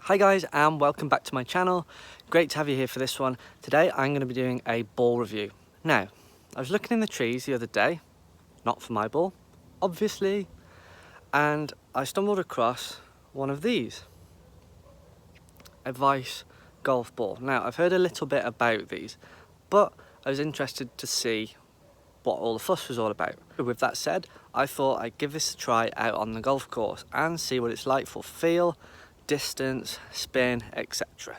Hi guys, and welcome back to my channel. Great to have you here for this one. Today I'm going to be doing a ball review. Now, I was looking in the trees the other day, not for my ball, obviously, and I stumbled across one of these, a Vice golf ball. Now, I've heard a little bit about these, but I was interested to see what all the fuss was all about. With that said, I thought I'd give this a try out on the golf course and see what it's like for feel, distance, spin, etc.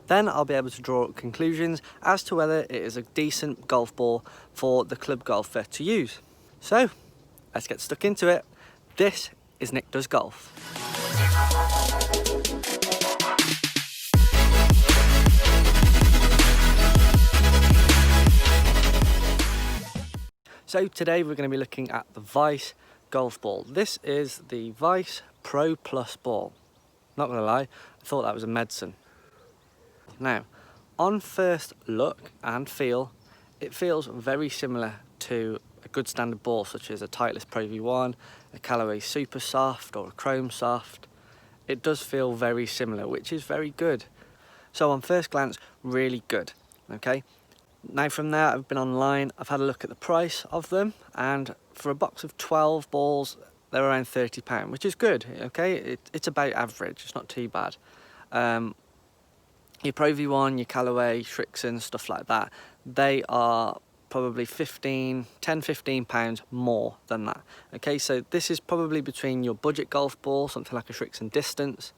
Then I'll be able to draw conclusions as to whether it is a decent golf ball for the club golfer to use. So, let's get stuck into it. This is Nick Does Golf. So today we're going to be looking at the Vice golf ball. This is the Vice Pro Plus ball. Not gonna lie, I thought that was a medicine. Now, on first look and feel, it feels very similar to a good standard ball such as a Titleist Pro V1, a Callaway Super Soft or a Chrome Soft. It does feel very similar, which is very good. So on first glance, really good, okay? Now from there, I've been online, I've had a look at the price of them, and for a box of 12 balls, they're around £30, which is good, okay? It's about average, it's not too bad. Your Pro V1, your Callaway, Shrixon, stuff like that, they are probably £10–15 more than that. Okay, so this is probably between your budget golf ball, something like a Shrixon Distance,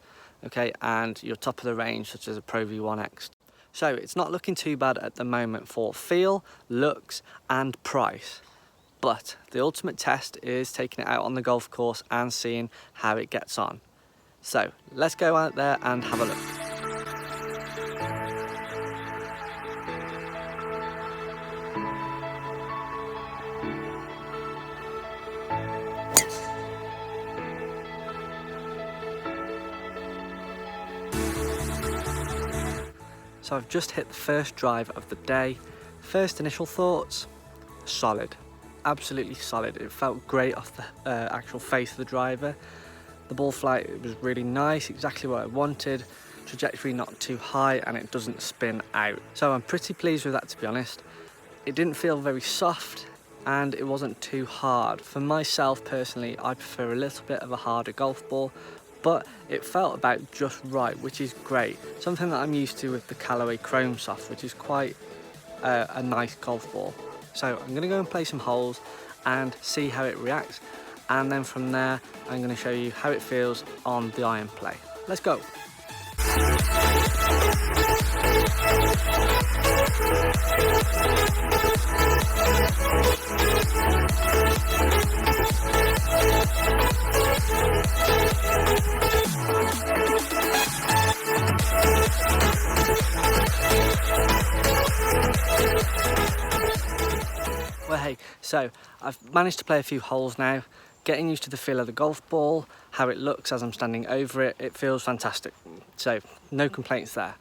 okay, and your top of the range, such as a Pro V1X. So it's not looking too bad at the moment for feel, looks, and price. But the ultimate test is taking it out on the golf course and seeing how it gets on. So let's go out there and have a look. So I've just hit the first drive of the day. First initial thoughts, solid. Absolutely solid. It felt great off the actual face of the driver. The ball flight, it was really nice, exactly what I wanted. Trajectory not too high and it doesn't spin out. So I'm pretty pleased with that, to be honest. It didn't feel very soft and it wasn't too hard. For myself personally, I prefer a little bit of a harder golf ball, but it felt about just right, which is great. Something that I'm used to with the Callaway Chrome Soft, which is quite a nice golf ball. So I'm gonna go and play some holes and see how it reacts. And then from there, I'm gonna show you how it feels on the iron play. Let's go. Well, hey, so I've managed to play a few holes now, getting used to the feel of the golf ball, how it looks as I'm standing over it. It feels fantastic, so no complaints there.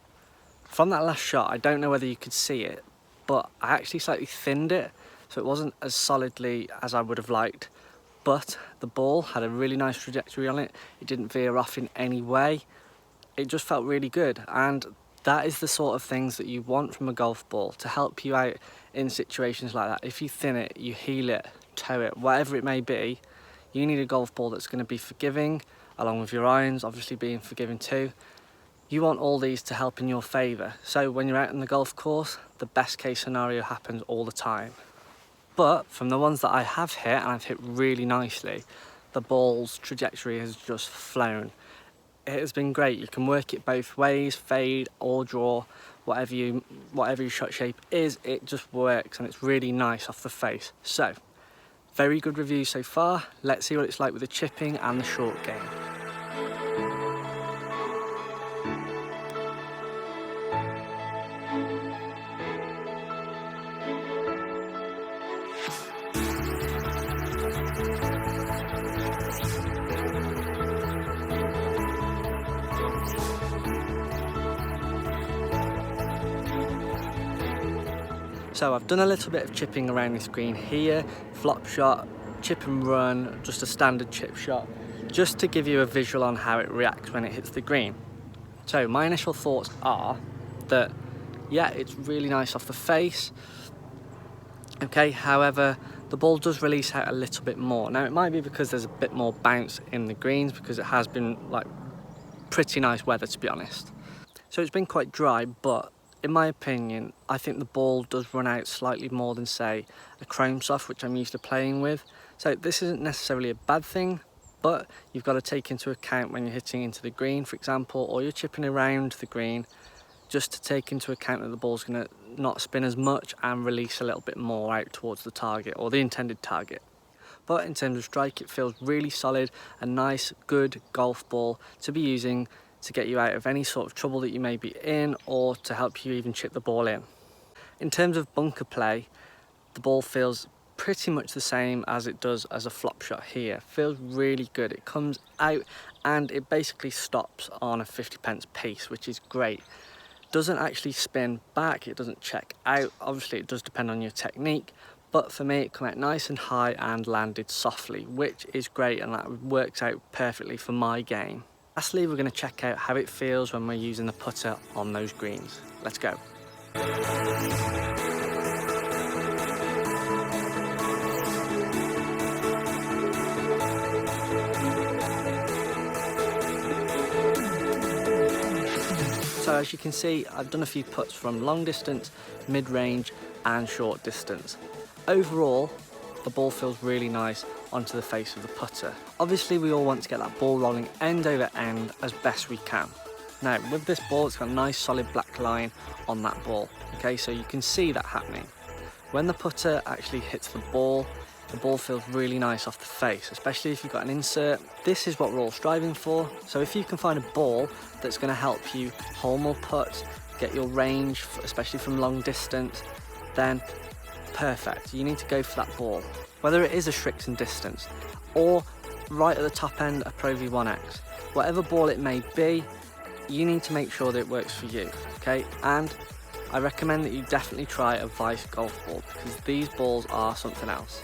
From that last shot, I don't know whether you could see it, but I actually slightly thinned it, so it wasn't as solidly as I would have liked, but the ball had a really nice trajectory on it. It didn't veer off in any way. It just felt really good, and that is the sort of things that you want from a golf ball to help you out in situations like that. If you thin it, you heel it, toe it, whatever it may be, you need a golf ball that's going to be forgiving, along with your irons obviously being forgiving too. You want all these to help in your favour. So when you're out on the golf course, the best case scenario happens all the time. But from the ones that I have hit, and I've hit really nicely, the ball's trajectory has just flown. It has been great. You can work it both ways, fade or draw, whatever your shot shape is, it just works and it's really nice off the face. So, very good review so far. Let's see what it's like with the chipping and the short game. So I've done a little bit of chipping around this green here, flop shot, chip and run, just a standard chip shot, just to give you a visual on how it reacts when it hits the green. So my initial thoughts are that, yeah, it's really nice off the face. Okay, however, the ball does release out a little bit more. Now, it might be because there's a bit more bounce in the greens, because it has been like pretty nice weather, to be honest. So it's been quite dry, but in my opinion, I think the ball does run out slightly more than, say, a chrome soft, which I'm used to playing with. So this isn't necessarily a bad thing, but you've got to take into account when you're hitting into the green, for example, or you're chipping around the green, just to take into account that the ball's going to not spin as much and release a little bit more out towards the target, or the intended target. But in terms of strike, it feels really solid, a nice, good golf ball to be using to get you out of any sort of trouble that you may be in, or to help you even chip the ball in. In terms of bunker play, the ball feels pretty much the same as it does as a flop shot here. Feels really good. It comes out and it basically stops on a 50p piece, which is great. Doesn't actually spin back, it doesn't check out. Obviously it does depend on your technique, but for me it came out nice and high and landed softly, which is great, and that works out perfectly for my game. Lastly, we're going to check out how it feels when we're using the putter on those greens. Let's go. So as you can see, I've done a few putts from long distance, mid-range and short distance. Overall, the ball feels really nice onto the face of the putter. Obviously, we all want to get that ball rolling end over end as best we can. Now, with this ball, it's got a nice solid black line on that ball. Okay, so you can see that happening. When the putter actually hits the ball feels really nice off the face, especially if you've got an insert. This is what we're all striving for. So if you can find a ball that's going to help you hole more putts, get your range, especially from long distance, then perfect. You need to go for that ball. Whether it is a Shrixon distance or right at the top end a Pro V1X, whatever ball it may be, you need to make sure that it works for you, okay? And I recommend that you definitely try a Vice golf ball, because these balls are something else.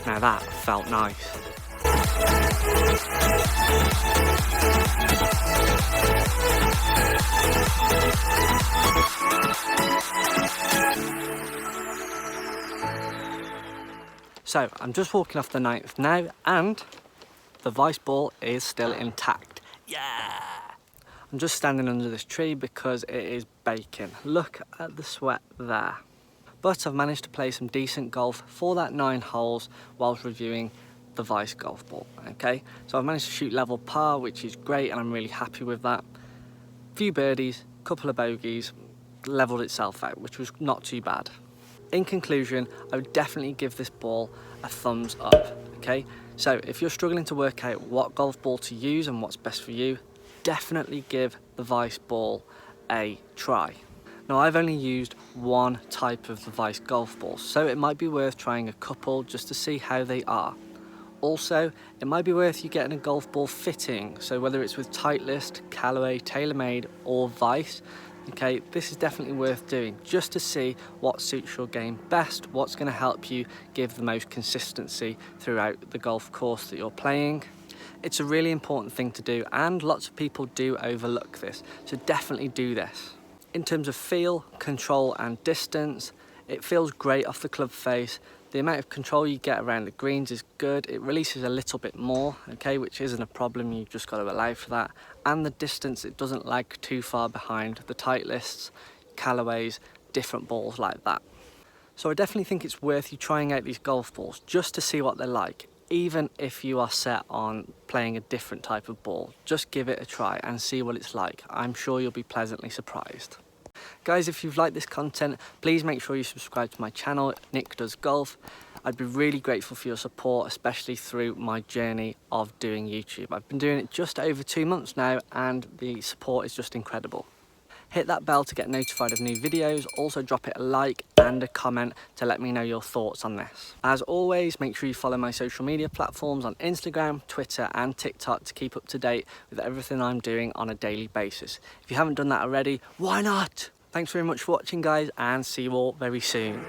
Now that felt nice. So I'm just walking off the 9th now, and the Vice ball is still intact. Yeah! I'm just standing under this tree because it is baking. Look at the sweat there. But I've managed to play some decent golf for that 9 holes whilst reviewing the Vice golf ball, okay? So I've managed to shoot level par, which is great, and I'm really happy with that. Few birdies, couple of bogeys, leveled itself out, which was not too bad. In conclusion, I would definitely give this ball a thumbs up, okay? So if you're struggling to work out what golf ball to use and what's best for you, definitely give the Vice ball a try. Now, I've only used one type of the Vice golf ball, so it might be worth trying a couple just to see how they are. Also, it might be worth you getting a golf ball fitting, so whether it's with Titleist, Callaway, TaylorMade or Vice, okay, this is definitely worth doing just to see what suits your game best, what's going to help you give the most consistency throughout the golf course that you're playing. It's a really important thing to do, and lots of people do overlook this, so definitely do this. In terms of feel, control and distance, it feels great off the club face. The amount of control you get around the greens is good. It releases a little bit more, okay, which isn't a problem. You've just got to allow for that. And the distance, it doesn't lag too far behind the Titleists, Callaways, different balls like that. So I definitely think it's worth you trying out these golf balls just to see what they're like. Even if you are set on playing a different type of ball, just give it a try and see what it's like. I'm sure you'll be pleasantly surprised. Guys, if you've liked this content, please make sure you subscribe to my channel, Nick Does Golf. I'd be really grateful for your support, especially through my journey of doing YouTube. I've been doing it just over 2 months now, and the support is just incredible. Hit that bell to get notified of new videos. Also drop it a like and a comment to let me know your thoughts on this. As always, make sure you follow my social media platforms on Instagram, Twitter and TikTok to keep up to date with everything I'm doing on a daily basis. If you haven't done that already, why not? Thanks very much for watching, guys, and see you all very soon.